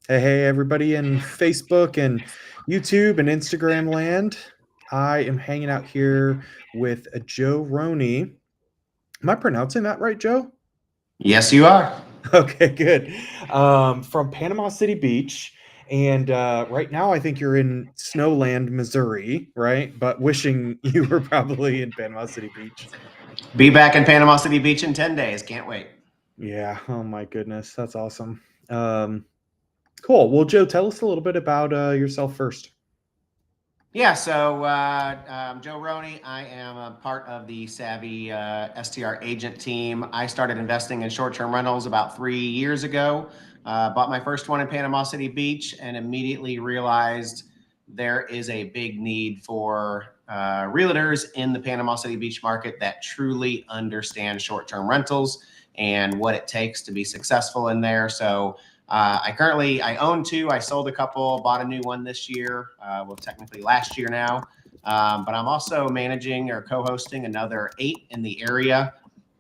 Hey, everybody in Facebook and YouTube and Instagram land. I am hanging out here with Joe Rohne. Am I pronouncing that right, Joe? Yes, you are. Okay, good. From Panama City Beach. And right now, I think you're in Snowland, Missouri, right? But wishing you were probably in Panama City Beach. Be back in Panama City Beach in 10 days. Can't wait. Yeah. Oh, my goodness. That's awesome. Um, cool. Well, Joe, tell us a little bit about yourself first. Yeah, so I'm Joe Rohne. I am a part of the Savvy STR agent team. I started investing in short term rentals about 3 years ago. Bought my first one in Panama City Beach and immediately realized there is a big need for realtors in the Panama City Beach market that truly understand short term rentals and what it takes to be successful in there. So I own two. I sold a couple, bought a new one this year. Well, technically last year now. But I'm also managing or co-hosting another 8 in the area.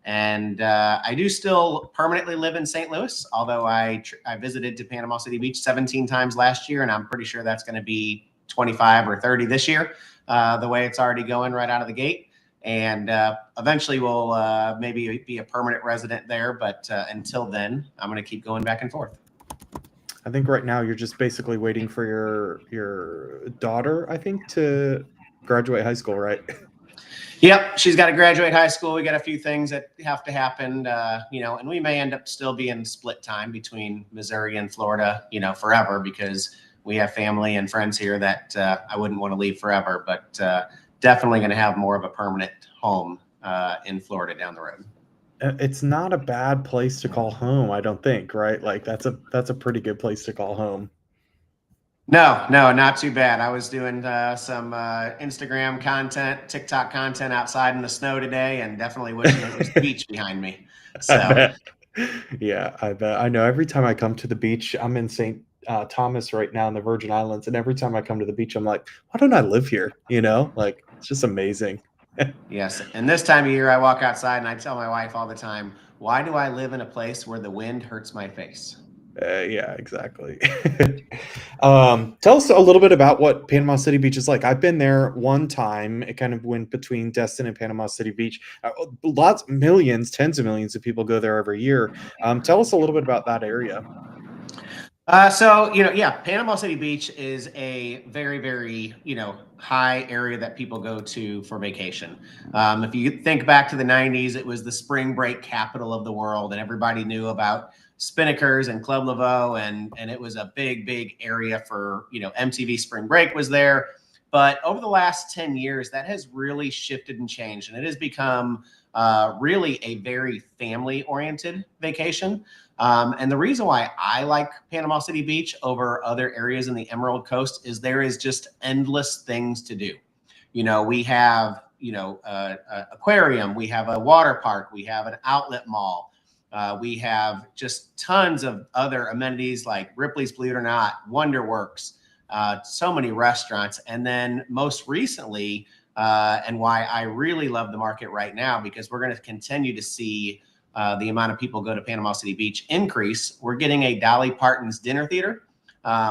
And I do still permanently live in St. Louis, although I visited to Panama City Beach 17 times last year, and I'm pretty sure that's going to be 25 or 30 this year, the way it's already going right out of the gate. And eventually we'll maybe be a permanent resident there. But until then, I'm going to keep going back and forth. I think right now you're just basically waiting for your daughter, I think, to graduate high school, right? Yep, she's got to graduate high school. We got a few things that have to happen, and we may end up still being split time between Missouri and Florida, forever because we have family and friends here that I wouldn't want to leave forever, but definitely going to have more of a permanent home in Florida down the road. It's not a bad place to call home, I don't think, right? Like that's a pretty good place to call home. No, no, not too bad. I was doing some Instagram content, TikTok content outside in the snow today, and definitely wishing it was the beach behind me. I So. bet. Yeah, I bet. I know every time I come to the beach, I'm in St. Thomas right now in the Virgin Islands, and every time I come to the beach, I'm like, why don't I live here? Like it's just amazing. Yes. And this time of year, I walk outside and I tell my wife all the time, why do I live in a place where the wind hurts my face? Yeah, exactly. Tell us a little bit about what Panama City Beach is like. I've been there one time. It kind of went between Destin and Panama City Beach. Lots, millions, tens of millions of people go there every year. Tell us a little bit about that area. Yeah, Panama City Beach is a very, very, high area that people go to for vacation. If you think back to the 90s, it was the spring break capital of the world, and everybody knew about Spinnakers and Club Laveau, and it was a big, big area for, MTV Spring Break was there. But over the last 10 years, that has really shifted and changed, and it has become really a very family oriented vacation. And the reason why I like Panama City Beach over other areas in the Emerald Coast is there is just endless things to do. We have, aquarium, we have a water park, we have an outlet mall. We have just tons of other amenities like Ripley's, believe it or not, Wonderworks, so many restaurants. And then most recently, and why I really love the market right now, because we're going to continue to see the amount of people go to Panama City Beach increase. We're getting a Dolly Parton's dinner theater,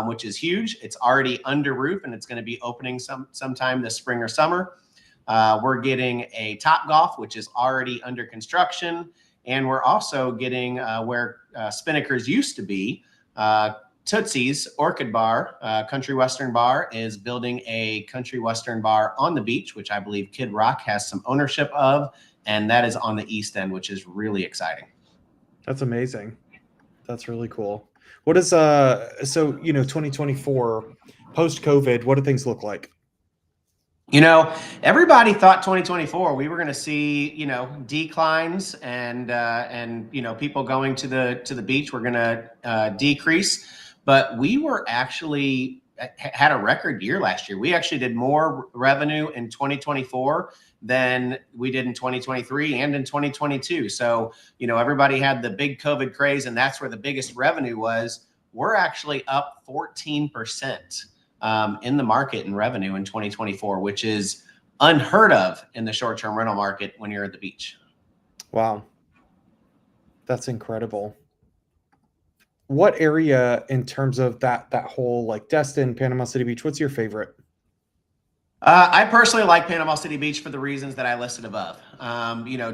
which is huge. It's already under roof and it's going to be opening sometime this spring or summer. We're getting a Top Golf, which is already under construction. And we're also getting where Spinnakers used to be. Tootsie's Orchid Bar, Country Western Bar, is building a Country Western Bar on the beach, which I believe Kid Rock has some ownership of. And that is on the East End, which is really exciting. That's amazing. That's really cool. What is 2024 post COVID, what do things look like? Everybody thought 2024 we were going to see, declines and people going to the beach were going to decrease, but we were actually had a record year last year. We actually did more revenue in 2024 than we did in 2023 and in 2022. So, everybody had the big COVID craze and that's where the biggest revenue was. We're actually up 14% in the market in revenue in 2024, which is unheard of in the short-term rental market when you're at the beach. Wow. That's incredible. What area in terms of that whole like Destin, Panama City Beach? What's your favorite? I personally like Panama City Beach for the reasons that I listed above.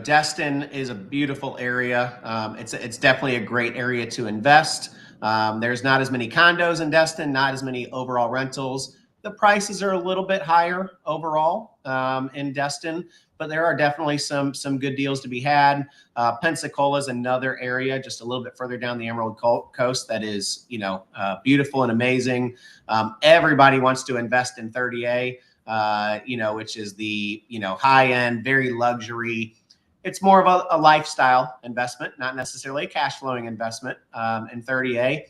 Destin is a beautiful area. It's definitely a great area to invest. There's not as many condos in Destin, not as many overall rentals. The prices are a little bit higher overall in Destin, but there are definitely some good deals to be had. Pensacola is another area just a little bit further down the Emerald Coast that is beautiful and amazing. Everybody wants to invest in 30A. Which is the high end, very luxury. It's more of a lifestyle investment, not necessarily a cash flowing investment in 30A.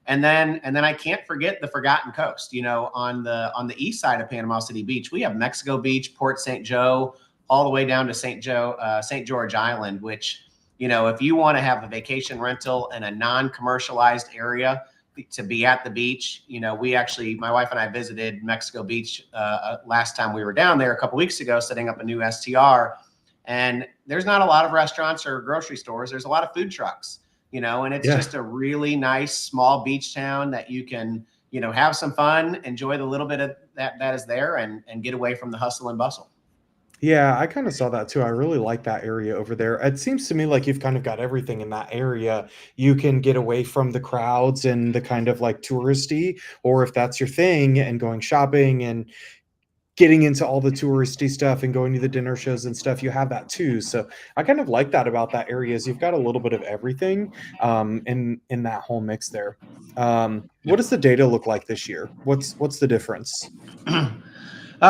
And then I can't forget the Forgotten Coast. On the east side of Panama City Beach, we have Mexico Beach, Port St. Joe, all the way down to St. George Island. Which, if you want to have a vacation rental in a non-commercialized area, to be at the beach. My wife and I visited Mexico Beach last time we were down there a couple weeks ago, setting up a new STR. And there's not a lot of restaurants or grocery stores. There's a lot of food trucks, and it's Yeah. just a really nice small beach town that you can, have some fun, enjoy the little bit of that is there, and get away from the hustle and bustle. Yeah, I kind of saw that too. I really like that area over there. It seems to me like you've kind of got everything in that area. You can get away from the crowds and the kind of like touristy, or if that's your thing, and going shopping and getting into all the touristy stuff and going to the dinner shows and stuff, you have that too. So I kind of like that about that area is you've got a little bit of everything in that whole mix there. What does the data look like this year? What's the difference? We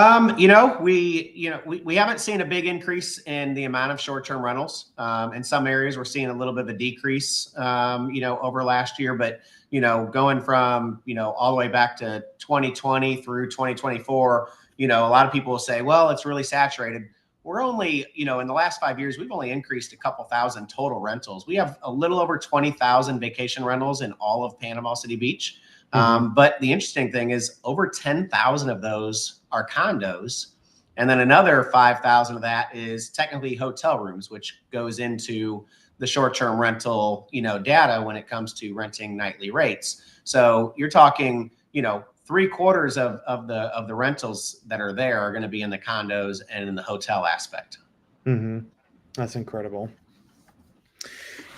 haven't seen a big increase in the amount of short-term rentals. In some areas, we're seeing a little bit of a decrease, over last year. But going from all the way back to 2020 through 2024, a lot of people will say, "Well, it's really saturated." We're only, in the last 5 years, we've only increased a couple thousand total rentals. We have a little over 20,000 vacation rentals in all of Panama City Beach. Hmm. But the interesting thing is over 10,000 of those are condos. And then another 5,000 of that is technically hotel rooms, which goes into the short-term rental, data when it comes to renting nightly rates. So you're talking, three-quarters of the rentals that are there are going to be in the condos and in the hotel aspect. Hmm. That's incredible.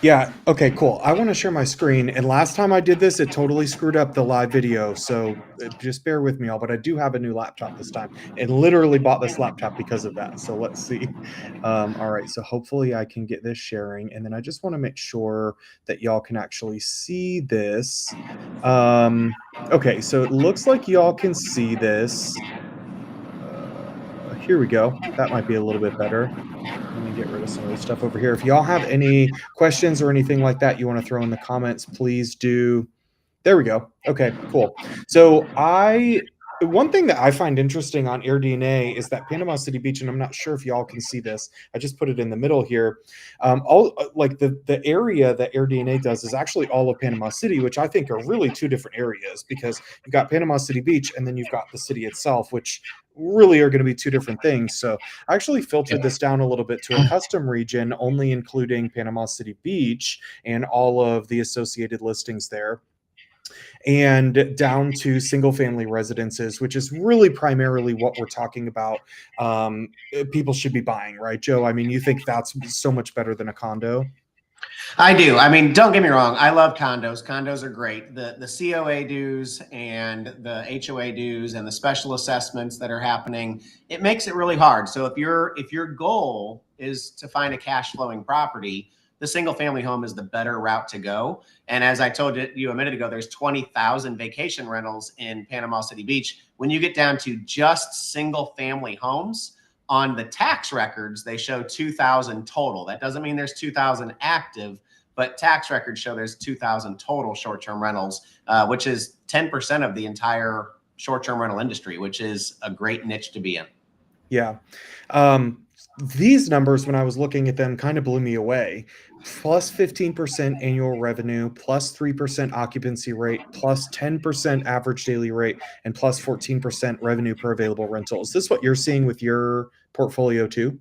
Yeah. Okay, cool. I want to share my screen. And last time I did this, it totally screwed up the live video. So just bear with me all. But I do have a new laptop this time and literally bought this laptop because of that. So let's see. All right. So hopefully I can get this sharing. And then I just want to make sure that y'all can actually see this. Okay. So it looks like y'all can see this. Here we go. That might be a little bit better. Let me get rid of some of this stuff over here. If y'all have any questions or anything like that you want to throw in the comments, please do. There we go. Okay, cool. So one thing that I find interesting on AirDNA is that Panama City Beach, and I'm not sure if y'all can see this. I just put it in the middle here. All like the area that AirDNA does is actually all of Panama City, which I think are really two different areas because you've got Panama City Beach and then you've got the city itself, which really are going to be two different things. So I actually filtered this down a little bit to a custom region, only including Panama City Beach and all of the associated listings there and down to single family residences, which is really primarily what we're talking about. People should be buying, right, Joe? I mean, you think that's so much better than a condo? I do. I mean, don't get me wrong. I love condos. Condos are great. The COA dues and the HOA dues and the special assessments that are happening, it makes it really hard. So if your goal is to find a cash flowing property, the single family home is the better route to go. And as I told you a minute ago, there's 20,000 vacation rentals in Panama City Beach. When you get down to just single family homes, on the tax records, they show 2,000 total. That doesn't mean there's 2,000 active, but tax records show there's 2,000 total short-term rentals, which is 10% of the entire short-term rental industry, which is a great niche to be in. Yeah. Um, these numbers, when I was looking at them, kind of blew me away. Plus 15% annual revenue, plus 3% occupancy rate, plus 10% average daily rate, and plus 14% revenue per available rental. Is this what you're seeing with your portfolio too?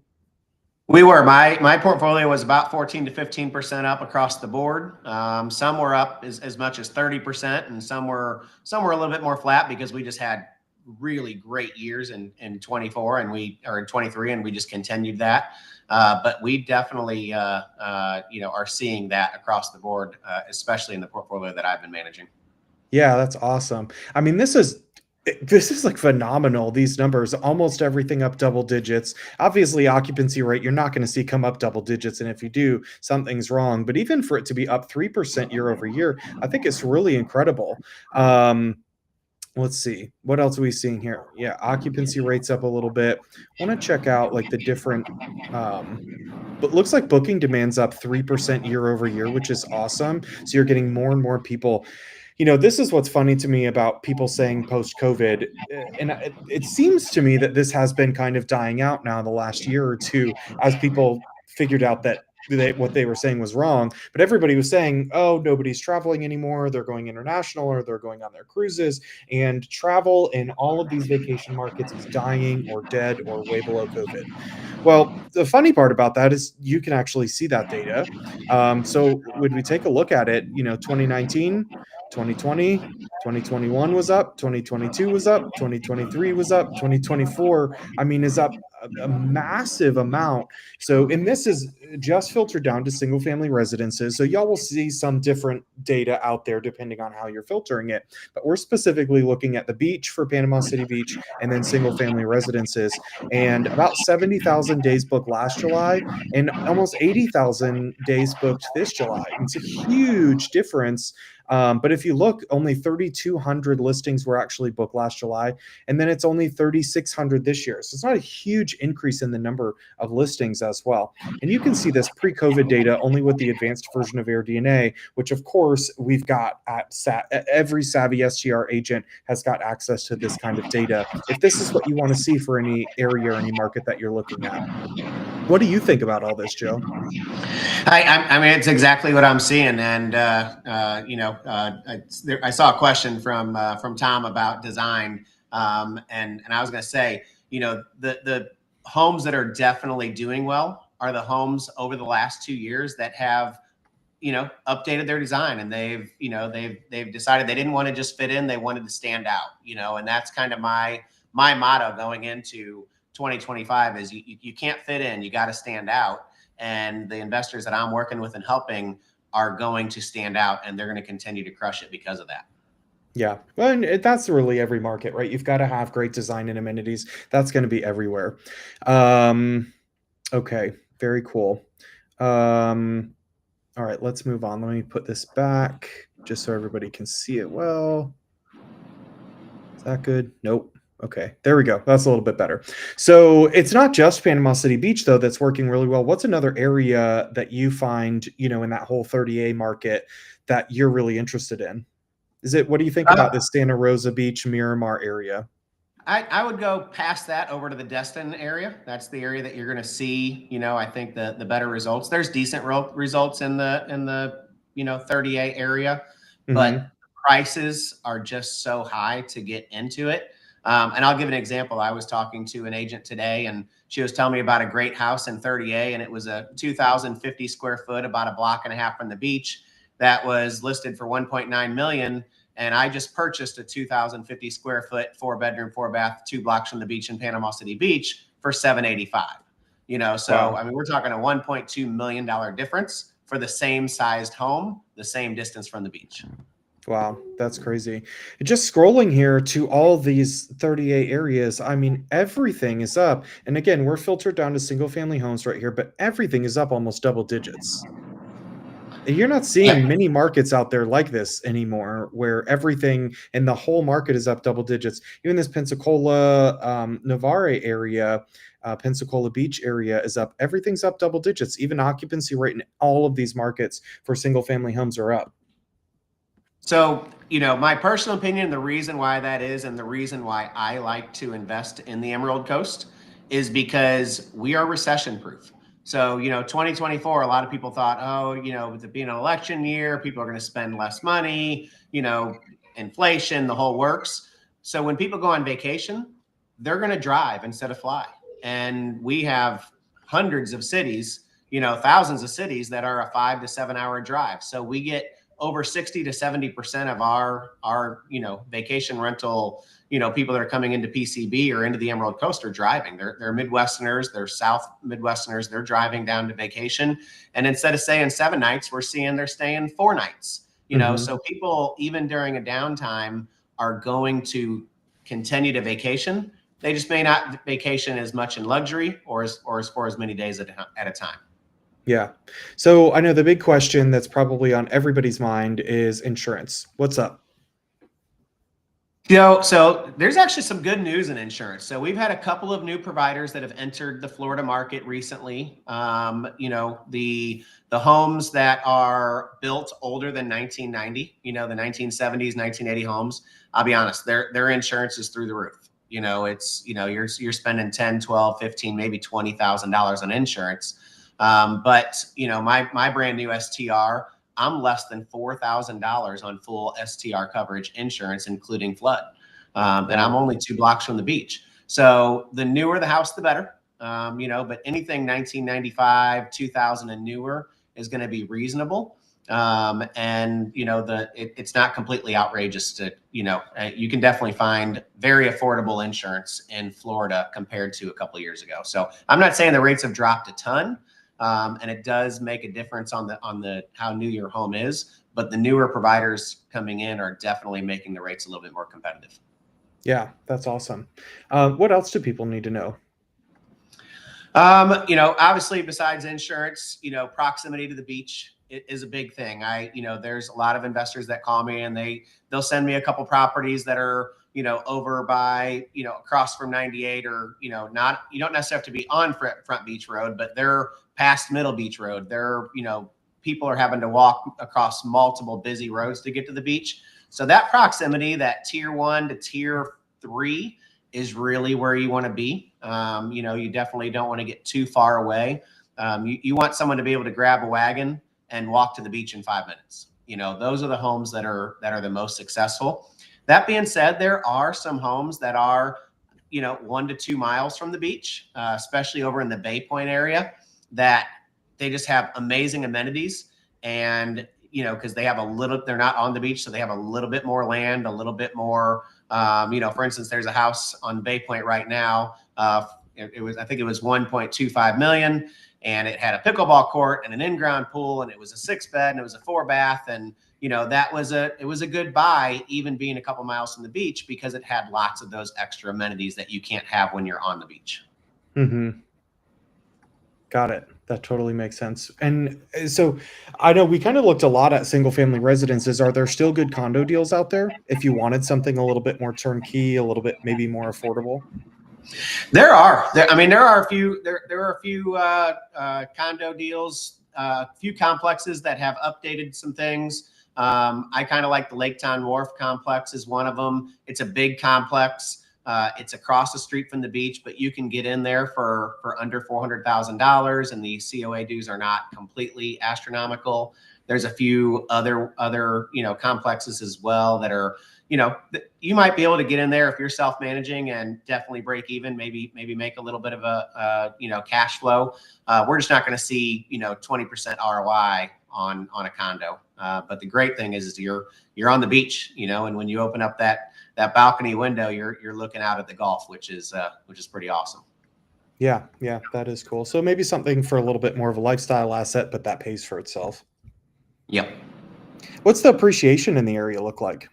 We were. My portfolio was about 14 to 15% up across the board. Some were up as much as 30%, and some were a little bit more flat because we just had really great years in 24 and we or in 23, and we just continued that. But we definitely are seeing that across the board, especially in the portfolio that I've been managing. Yeah, that's awesome. I mean, this is like phenomenal. These numbers, almost everything up double digits. Obviously, occupancy rate, you're not going to see come up double digits. And if you do, something's wrong. But even for it to be up 3% year over year, I think it's really incredible. Um, let's see. What else are we seeing here? Yeah, occupancy rates up a little bit. Want to check out like the different but looks like booking demand's up 3% year over year, which is awesome. So you're getting more and more people. This is what's funny to me about people saying post COVID. And it seems to me that this has been kind of dying out now the last year or two as people figured out that what they were saying was wrong. But everybody was saying, oh, nobody's traveling anymore. They're going international or they're going on their cruises. And travel in all of these vacation markets is dying or dead or way below COVID. Well, the funny part about that is you can actually see that data. So when we take a look at it, 2019, 2020, 2021 was up, 2022 was up, 2023 was up, 2024, I mean, is up a massive amount. So, and this is just filtered down to single family residences. So, y'all will see some different data out there depending on how you're filtering it. But we're specifically looking at the beach for Panama City Beach and then single family residences. And about 70,000 days booked last July and almost 80,000 days booked this July. It's a huge difference. But if you look, only 3,200 listings were actually booked last July, and then it's only 3,600 this year. So it's not a huge increase in the number of listings as well. And you can see this pre-COVID data only with the advanced version of AirDNA, which of course we've got every savvy STR agent has got access to this kind of data. If this is what you want to see for any area or any market that you're looking at. What do you think about all this, Joe? I mean, it's exactly what I'm seeing, and I saw a question from Tom about design, and I was going to say, the homes that are definitely doing well are the homes over the last 2 years that have updated their design, and they've decided they didn't want to just fit in, they wanted to stand out, and that's kind of my motto going into 2025 is you can't fit in, you got to stand out. And the investors that I'm working with and helping are going to stand out, and they're going to continue to crush it because of that. Yeah. Well, and that's really every market, right? You've got to have great design and amenities. That's going to be everywhere. Okay. Very cool. All right, let's move on. Let me put this back just so everybody can see it well. Is that good? Nope. Okay, there we go. That's a little bit better. So it's not just Panama City Beach, though, that's working really well. What's another area that you find, in that whole 30A market that you're really interested in? What do you think about the Santa Rosa Beach, Miramar area? I would go past that over to the Destin area. That's the area that you're going to see, I think the better results. There's decent results in the 30A area, but prices are just so high to get into it. And I'll give an example. I was talking to an agent today, and she was telling me about a great house in 30A, and it was a 2,050 square foot, about a block and a half from the beach, that was listed for 1.9 million. And I just purchased a 2,050 square foot, 4-bedroom, 4-bath, 2 blocks from the beach in Panama City Beach for 785. So wow. I mean, we're talking a $1.2 million difference for the same sized home, the same distance from the beach. Wow, that's crazy. Just scrolling here to all these 38 areas, I mean, everything is up. And again, we're filtered down to single family homes right here, but everything is up almost double digits. You're not seeing many markets out there like this anymore, where everything in the whole market is up double digits. Even this Pensacola, Navarre area, Pensacola Beach area is up. Everything's up double digits. Even occupancy rate in all of these markets for single family homes are up. So, my personal opinion, the reason why that is, and the reason why I like to invest in the Emerald Coast is because we are recession proof. So, 2024, a lot of people thought, with it being an election year, people are going to spend less money, inflation, the whole works. So when people go on vacation, they're going to drive instead of fly. And we have hundreds of cities, thousands of cities that are a 5 to 7 hour drive. So we get over 60 to 70% of our vacation rental, people that are coming into PCB or into the Emerald Coast are driving. They're Midwesterners, they're South Midwesterners. They're driving down to vacation. And instead of staying 7 nights, we're seeing they're staying 4 nights, so people, even during a downtime, are going to continue to vacation. They just may not vacation as much in luxury or for as many days at a time. Yeah. So I know the big question that's probably on everybody's mind is insurance. What's up? So there's actually some good news in insurance. So we've had a couple of new providers that have entered the Florida market recently. The homes that are built older than 1990, the 1970s, 1980 homes, I'll be honest, their insurance is through the roof. It's, you're spending 10, 12, 15, maybe $20,000 on insurance. But my brand new STR, I'm less than $4,000 on full STR coverage insurance, including flood. And I'm only 2 blocks from the beach. So the newer the house, the better. But anything 1995, 2000 and newer is going to be reasonable. It's not completely outrageous to, you can definitely find very affordable insurance in Florida compared to a couple of years ago. So I'm not saying the rates have dropped a ton. And it does make a difference on the how new your home is, but the newer providers coming in are definitely making the rates a little bit more competitive. Yeah, that's awesome. What else do people need to know? Obviously besides insurance, proximity to the beach is a big thing. There's a lot of investors that call me and they'll send me a couple properties that are, over by, across from 98 or, not, you don't necessarily have to be on Front Beach Road, but they're past Middle Beach Road. They're, people are having to walk across multiple busy roads to get to the beach. So that proximity, that tier 1 to tier 3 is really where you want to be. You definitely don't want to get too far away. You want someone to be able to grab a wagon and walk to the beach in 5 minutes. Those are the homes that are the most successful. That being said, there are some homes that are, 1 to 2 miles from the beach, especially over in the Bay Point area, that they just have amazing amenities. And, because they're not on the beach, so they have a little bit more land, a little bit more, for instance, there's a house on Bay Point right now. I think it was 1.25 million, and it had a pickleball court and an in-ground pool, and it was a 6-bed and it was a 4-bath. And, it was a good buy, even being a couple miles from the beach, because it had lots of those extra amenities that you can't have when you're on the beach. Mm-hmm. Got it. That totally makes sense. And so I know we kind of looked a lot at single family residences. Are there still good condo deals out there if you wanted something a little bit more turnkey, a little bit maybe more affordable? There are a few condo deals, a few complexes that have updated some things. I kind of like the Lake Town Wharf complex is one of them. It's a big complex. It's across the street from the beach, but you can get in there for under $400,000, and the COA dues are not completely astronomical. There's a few other complexes as well that are, you might be able to get in there if you're self-managing and definitely break even, maybe make a little bit of a cash flow. We're just not going to see 20% ROI on a condo. But the great thing is you're on the beach, and when you open up that balcony window, you're looking out at the Gulf, which is pretty awesome. Yeah, that is cool. So maybe something for a little bit more of a lifestyle asset, but that pays for itself. Yep. What's the appreciation in the area look like?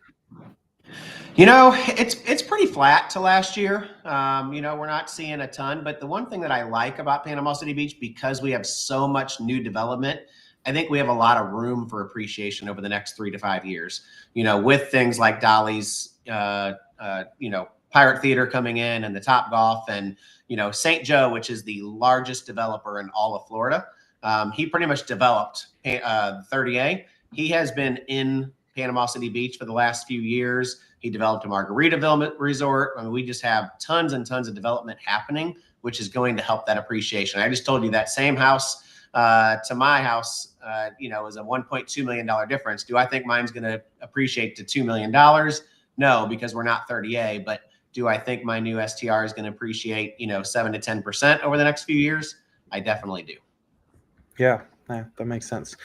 It's pretty flat to last year. We're not seeing a ton, but the one thing that I like about Panama City Beach, because we have so much new development, I think we have a lot of room for appreciation over the next 3 to 5 years, with things like Dolly's, Pirate Theater coming in and the Top Golf and, St. Joe, which is the largest developer in all of Florida. He pretty much developed 30A. He has been in Panama City Beach for the last few years. He developed a Margaritaville resort. I mean, we just have tons and tons of development happening, which is going to help that appreciation. I just told you that same house to my house, is a $1.2 million difference. Do I think mine's going to appreciate to $2 million? No, because we're not 30A. But do I think my new STR is going to appreciate, 7 to 10% over the next few years? I definitely do. Yeah, yeah, that makes sense.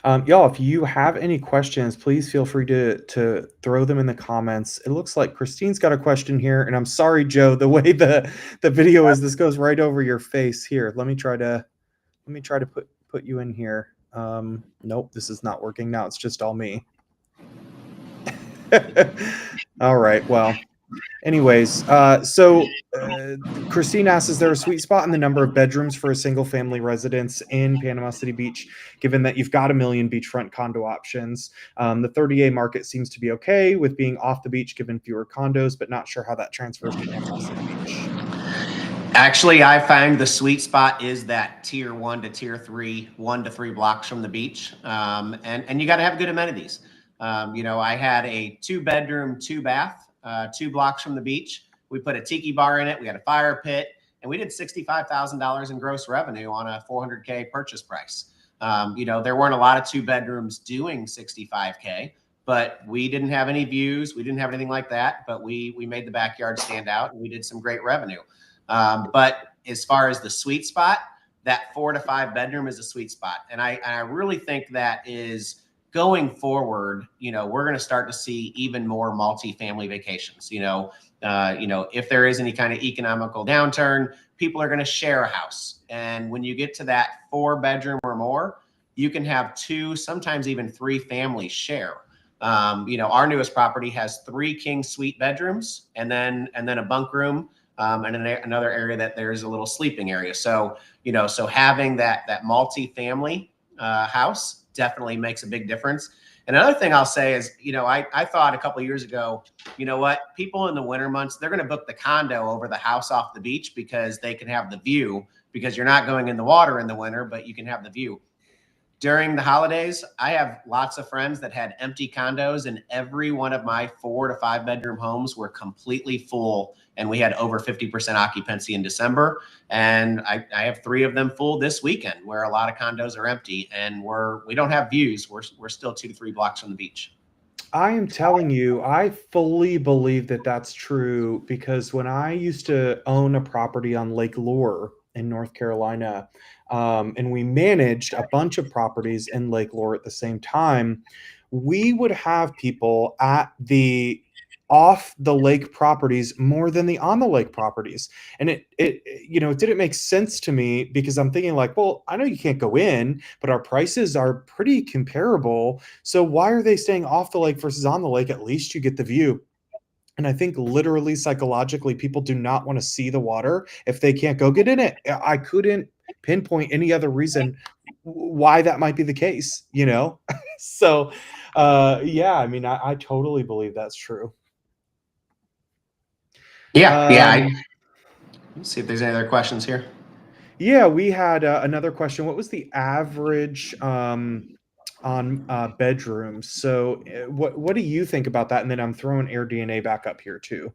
Y'all, if you have any questions, please feel free to throw them in the comments. It looks like Christine's got a question here, and I'm sorry, Joe, the way the video is, this goes right over your face. Here, let me try to put you in here. Nope, this is not working now. It's just all me. All right, well. Anyways, Christine asks, is there a sweet spot in the number of bedrooms for a single family residence in Panama City Beach, given that you've got a million beachfront condo options? The 30A market seems to be okay with being off the beach, given fewer condos, but not sure how that transfers to Panama City Beach. Actually, I find the sweet spot is that tier 1 to tier 3, 1 to 3 blocks from the beach. And you got to have good amenities. I had a 2-bedroom, 2-bath, 2 blocks from the beach. We put a tiki bar in it. We had a fire pit, and we did $65,000 in gross revenue on a $400K purchase price. There weren't a lot of 2 bedrooms doing 65K, but we didn't have any views. We didn't have anything like that, but we made the backyard stand out, and we did some great revenue. But as far as the sweet spot, that 4 to 5 bedroom is a sweet spot. And I really think that is going forward, we're going to start to see even more multifamily vacations. If there is any kind of economical downturn, people are going to share a house. And when you get to that 4-bedroom or more, you can have 2, sometimes even 3 families share. Our newest property has 3 king suite bedrooms and then a bunk room. And another area that there's a little sleeping area. So having that multi-family house definitely makes a big difference. And another thing I'll say is, I thought a couple of years ago, people in the winter months, they're going to book the condo over the house off the beach because they can have the view, because you're not going in the water in the winter, but you can have the view. During the holidays, I have lots of friends that had empty condos, and every one of my 4 to 5 bedroom homes were completely full. And we had over 50% occupancy in December. And I have 3 of them full this weekend, where a lot of condos are empty, and we don't have views. We're still 2 to 3 blocks from the beach. I am telling you, I fully believe that that's true, because when I used to own a property on Lake Lure in North Carolina, and we managed a bunch of properties in Lake Lure at the same time, we would have people at the off the lake properties more than the on the lake properties. And it didn't make sense to me, because I'm thinking like, well, I know you can't go in, but our prices are pretty comparable. So why are they staying off the lake versus on the lake? At least you get the view. And I think literally psychologically, people do not want to see the water if they can't go get in it. I couldn't pinpoint any other reason why that might be the case. So, yeah, I mean, I totally believe that's true. Yeah. Um, Let's see if there's any other questions here. yeah, we had another question. What was the average on bedrooms? So, what do you think about that? And then I'm throwing AirDNA back up here too.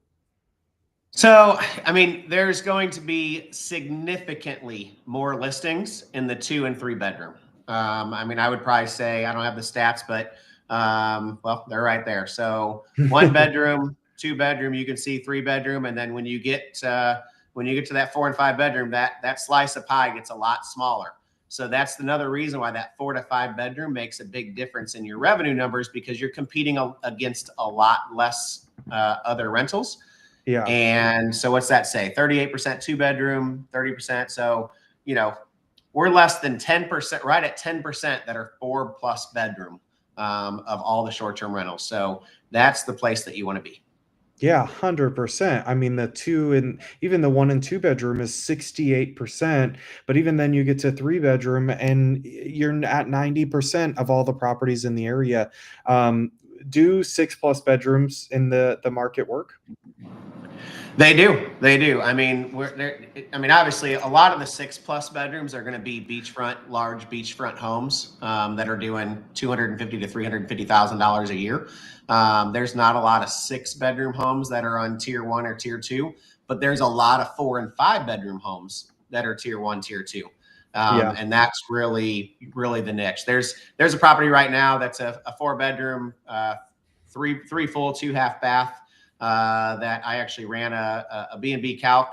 So, I mean, there's going to be significantly more listings in the 2 and 3 bedroom. I would probably say, I don't have the stats, but well, they're right there. So 1 bedroom, 2 bedroom, you can see 3 bedroom, and then when you get to that 4 and 5 bedroom, that slice of pie gets a lot smaller. So that's another reason why that 4 to 5 bedroom makes a big difference in your revenue numbers, because you're competing against a lot less other rentals. Yeah. And so what's that say? 38% 2-bedroom, 30%. So, we're less than 10%, right at 10% that are 4+ bedroom of all the short-term rentals. So that's the place that you want to be. Yeah, 100%. I mean, the 2 and even the 1 and 2 bedroom is 68%, but even then you get to 3 bedroom and you're at 90% of all the properties in the area. Do 6+ bedrooms in the market work? They do. Obviously, a lot of the 6+ bedrooms are going to be large beachfront homes that are doing $250,000 to $350,000 a year. There's not a lot of 6-bedroom homes that are on tier 1 or tier 2, but there's a lot of 4 and 5-bedroom homes that are tier 1, tier 2. Yeah. And that's really, really the niche. There's a property right now that's a 4-bedroom, 3 full, 2 half bath. That I actually ran a B&B calc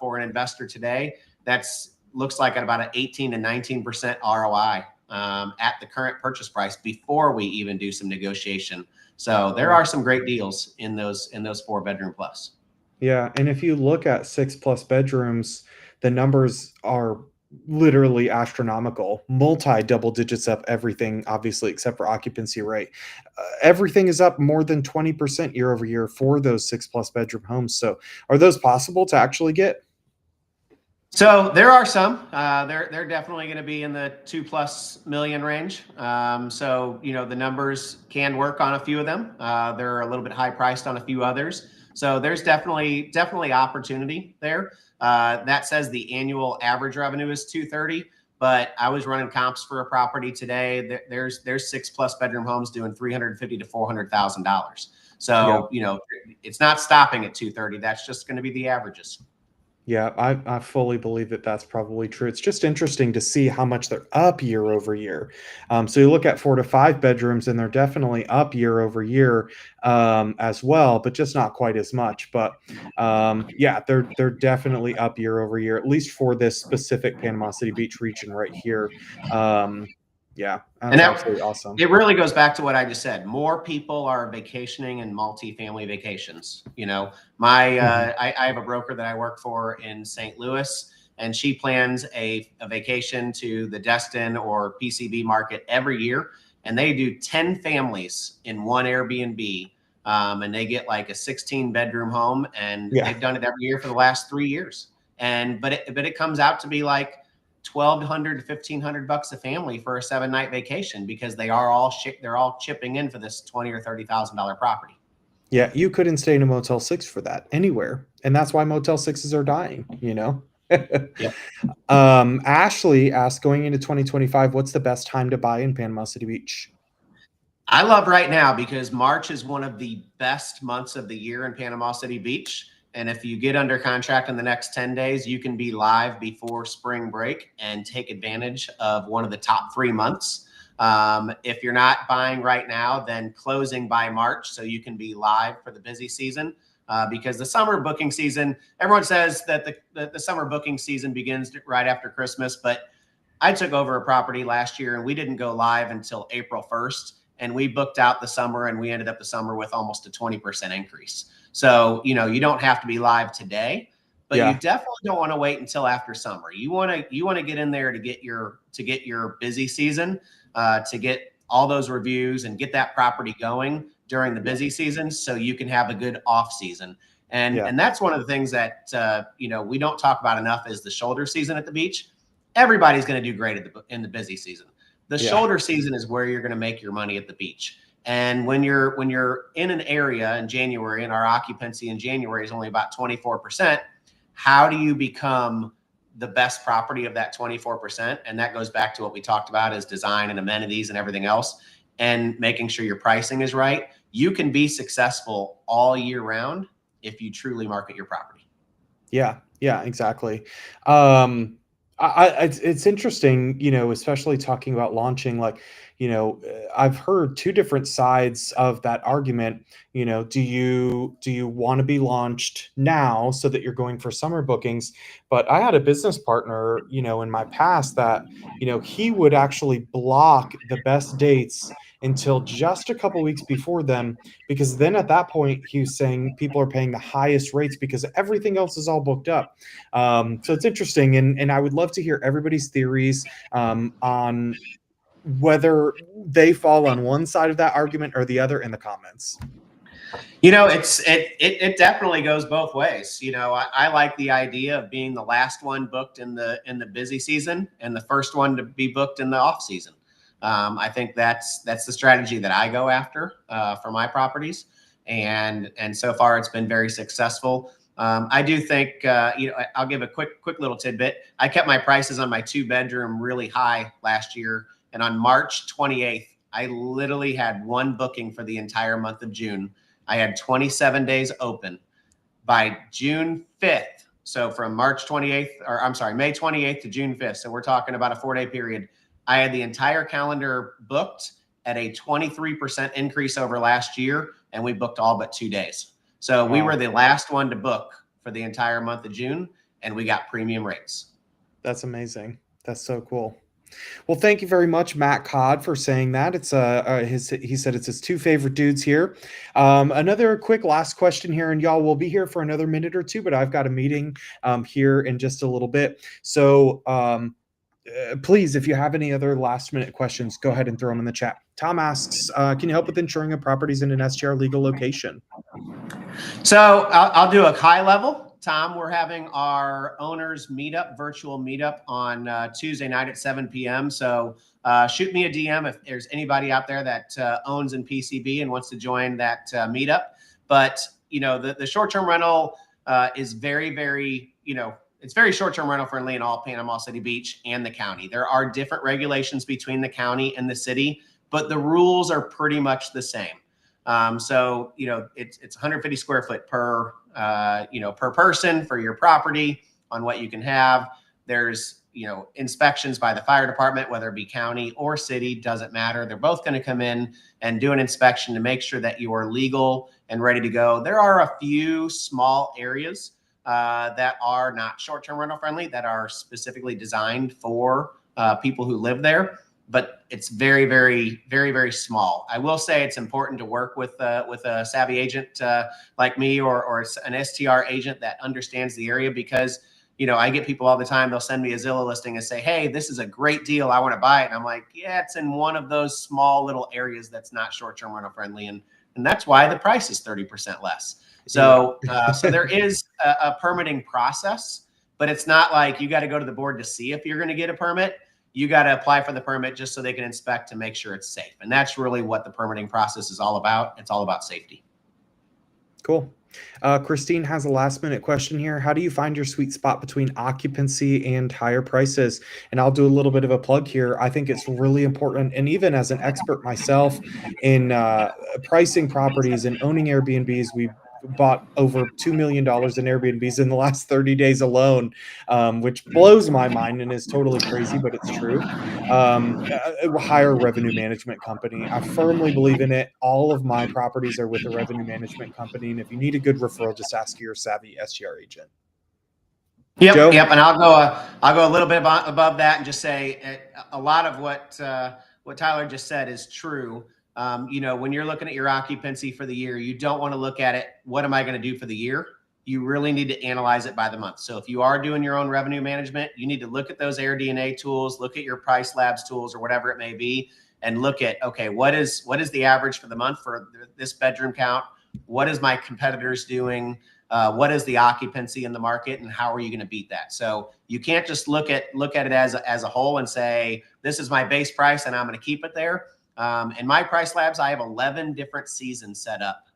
for an investor today. That's looks like at about an 18 to 19% ROI at the current purchase price before we even do some negotiation. So there are some great deals in those 4-bedroom plus. Yeah, and if you look at 6+ bedrooms, the numbers are literally astronomical. Multi double digits up everything, obviously, except for occupancy rate. Everything is up more than 20% year over year for those 6+ bedroom homes. So, are those possible to actually get? So there are some. They're definitely going to be in the 2+ million range. So the numbers can work on a few of them. They're a little bit high priced on a few others. So there's definitely opportunity there. That says the annual average revenue is 230. But I was running comps for a property today. There's 6+ bedroom homes doing $350,000 to $400,000. Yeah. So it's not stopping at 230. That's just going to be the averages. Yeah, I fully believe that that's probably true. It's just interesting to see how much they're up year over year. So you look at 4 to 5 bedrooms, and they're definitely up year over year as well, but just not quite as much. But yeah, they're definitely up year over year, at least for this specific Panama City Beach region right here. Um, yeah, And that's that absolutely awesome. it really goes back to what I just said. More people are vacationing in multifamily vacations. Mhm. I have a broker that I work for in St. Louis, and she plans a vacation to the Destin or PCB market every year, and they do 10 families in one Airbnb. And they get like a 16-bedroom home, and Yeah. they've done it every year for the last 3 years. But it comes out to be like 1,200 to 1,500 bucks a family for a 7-night vacation, because they're all chipping in for this $20,000 or $30,000 property. Yeah, you couldn't stay in a Motel 6 for that anywhere. And that's why Motel 6s are dying, you know? Yep. Ashley asked, going into 2025, what's the best time to buy in Panama City Beach? I love right now because March is one of the best months of the year in Panama City Beach. And if you get under contract in the next 10 days, you can be live before spring break and take advantage of one of the top 3 months. If you're not buying right now, then closing by March so you can be live for the busy season. Because the summer booking season, everyone says that the summer booking season begins right after Christmas, but I took over a property last year and we didn't go live until April 1st. And we booked out the summer, and we ended up the summer with almost a 20% increase. So, you don't have to be live today, but you Yeah, definitely don't want to wait until after summer. You want to get in there to get your busy season, to get all those reviews and get that property going during the yeah, busy season, so you can have a good off season. And yeah, and that's one of the things that we don't talk about enough is the shoulder season at the beach. Everybody's going to do great in the busy season. The yeah, shoulder season is where you're going to make your money at the beach. And when you're in an area in January, and our occupancy in January is only about 24%, how do you become the best property of that 24%? And that goes back to what we talked about, is design and amenities and everything else, and making sure your pricing is right. You can be successful all year round if you truly market your property. yeah, yeah, exactly. Um, it's interesting, especially talking about launching. Like, I've heard two different sides of that argument. Do you want to be launched now so that you're going for summer bookings? But I had a business partner, in my past that, he would actually block the best dates until just a couple weeks before them, because then at that point he was saying people are paying the highest rates because everything else is all booked up. So it's interesting, and I would love to hear everybody's theories on whether they fall on one side of that argument or the other in the comments. It definitely goes both ways. I like the idea of being the last one booked in the busy season and the first one to be booked in the off season. I think that's the strategy that I go after for my properties, and so far it's been very successful. I do think I'll give a quick little tidbit. I kept my prices on my 2-bedroom really high last year, and on March 28th, I literally had one booking for the entire month of June. I had 27 days open. By June 5th, so from March 28th, or I'm sorry, May 28th to June 5th, so we're talking about a 4-day period, I had the entire calendar booked at a 23% increase over last year, and we booked all but 2 days. So we were Wow. the last one to book for the entire month of June, and we got premium rates. That's amazing. That's so cool. Well, thank you very much, Matt Codd, for saying that. It's his. He said it's his two favorite dudes here. Another quick last question here, and y'all will be here for another minute or two, but I've got a meeting here in just a little bit. So please, if you have any other last minute questions, go ahead and throw them in the chat. Tom asks, can you help with ensuring a property's in an STR legal location? So I'll do a high level. Tom, we're having our owners meetup, virtual meetup on Tuesday night at 7 p.m. So shoot me a DM if there's anybody out there that owns in PCB and wants to join that meetup. But, the short-term rental is very, very, it's very short-term rental friendly in all Panama City Beach and the county. There are different regulations between the county and the city, but the rules are pretty much the same. So, it's 150 square foot per person for your property on what you can have. There's, inspections by the fire department, whether it be county or city, doesn't matter. They're both going to come in and do an inspection to make sure that you are legal and ready to go. There are a few small areas that are not short-term rental friendly, that are specifically designed for people who live there. But it's very, very, very, very small. I will say it's important to work with a savvy agent like me or an STR agent that understands the area, because, I get people all the time. They'll send me a Zillow listing and say, hey, this is a great deal, I want to buy it. And I'm like, yeah, it's in one of those small little areas that's not short-term rental friendly. And that's why the price is 30% less. So, so there is a permitting process, but it's not like you got to go to the board to see if you're going to get a permit. You got to apply for the permit just so they can inspect to make sure it's safe. And that's really what the permitting process is all about. It's all about safety. Cool. Christine has a last minute question here. How do you find your sweet spot between occupancy and higher prices? And I'll do a little bit of a plug here. I think it's really important. And even as an expert myself in pricing properties and owning Airbnbs, we bought over $2 million in Airbnbs in the last 30 days alone, which blows my mind and is totally crazy, but it's true. Hire a revenue management company. I firmly believe in it. All of my properties are with a revenue management company. And if you need a good referral, just ask your savvy STR agent. Yep. Joe? Yep. And I'll go a little bit above that and just say a lot of what Tyler just said is true. When you're looking at your occupancy for the year, you don't want to look at it, what am I going to do for the year? You really need to analyze it by the month. So if you are doing your own revenue management, you need to look at those AirDNA tools, look at your Price Labs tools or whatever it may be, and look at, okay, what is the average for the month for this bedroom count? What is my competitors doing? What is the occupancy in the market, and how are you going to beat that? So you can't just look at it as a whole and say, this is my base price and I'm going to keep it there. In my Price Labs, I have 11 different seasons set up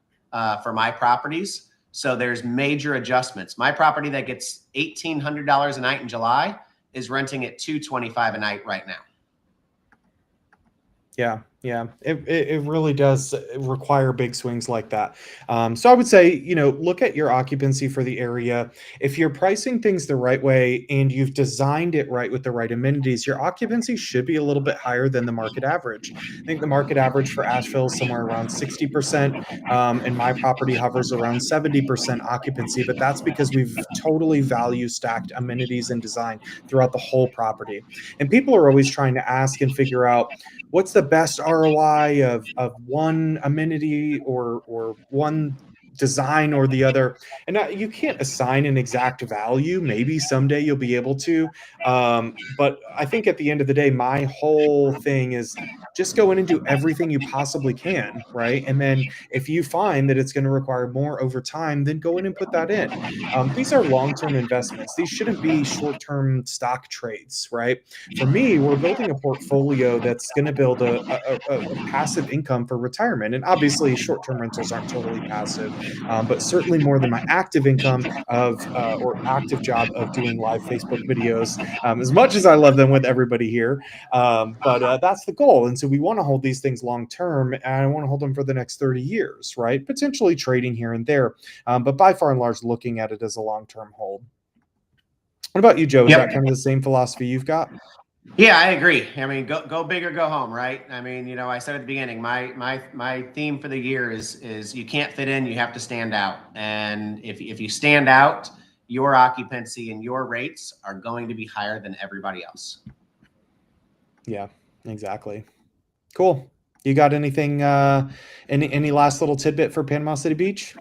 for my properties. So there's major adjustments. My property that gets $1,800 a night in July is renting at $225 a night right now. Yeah. It really does require big swings like that. So I would say, look at your occupancy for the area. If you're pricing things the right way and you've designed it right with the right amenities, your occupancy should be a little bit higher than the market average. I think the market average for Asheville is somewhere around 60%, and my property hovers around 70% occupancy, but that's because we've totally value stacked amenities and design throughout the whole property. And people are always trying to ask and figure out, what's the best ROI of one amenity or one design or the other? And you can't assign an exact value. Maybe someday you'll be able to. But I think at the end of the day, my whole thing is just go in and do everything you possibly can, right? And then if you find that it's going to require more over time, then go in and put that in. These are long-term investments. These shouldn't be short-term stock trades, right? For me, we're building a portfolio that's going to build a passive income for retirement. And obviously, short-term rentals aren't totally passive, but certainly more than my active income or active job of doing live Facebook videos. As much as I love them with everybody here, but that's the goal. And so we want to hold these things long term, and I want to hold them for the next 30 years, right? Potentially trading here and there, but by far and large, looking at it as a long-term hold. What about you, Joe? Is that kind of the same philosophy you've got? Yeah, I agree. I mean, go big or go home, right? I mean, I said at the beginning, my theme for the year is you can't fit in, you have to stand out. And if you stand out your occupancy and your rates are going to be higher than everybody else. Yeah, exactly. Cool. You got anything, any last little tidbit for Panama City Beach?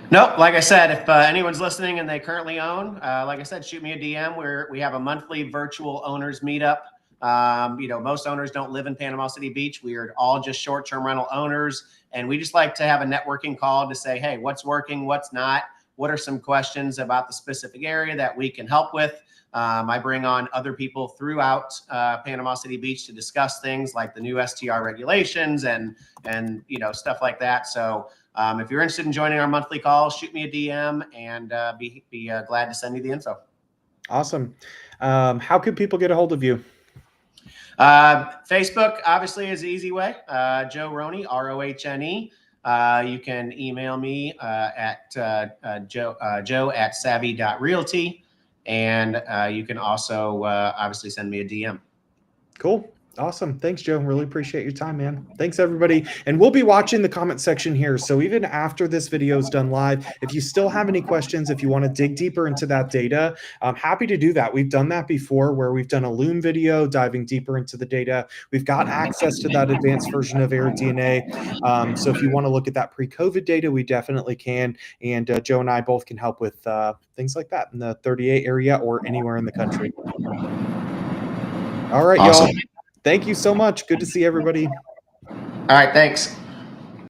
Nope. Like I said, if anyone's listening and they currently own, like I said, shoot me a DM. We have a monthly virtual owners meetup. Most owners don't live in Panama City Beach. We are all just short-term rental owners, and we just like to have a networking call to say, hey, what's working, what's not, what are some questions about the specific area that we can help with. I bring on other people throughout Panama City Beach to discuss things like the new STR regulations and stuff like that. So if you're interested in joining our monthly calls, shoot me a DM and be glad to send you the info. Awesome. How can people get a hold of you? Facebook obviously is the easy way. Joe Rohne, Rohne. You can email me at joe@savvy.realty. And you can also obviously send me a DM. Cool. Awesome. Thanks, Joe. Really appreciate your time, man. Thanks, everybody. And we'll be watching the comment section here. So even after this video is done live, if you still have any questions, if you want to dig deeper into that data, I'm happy to do that. We've done that before where we've done a Loom video diving deeper into the data. We've got access to that advanced version of AirDNA. So if you want to look at that pre-COVID data, we definitely can. And Joe and I both can help with things like that in the 38 area or anywhere in the country. All right, Awesome. y'all. Thank you so much. Good to see everybody. All right, thanks.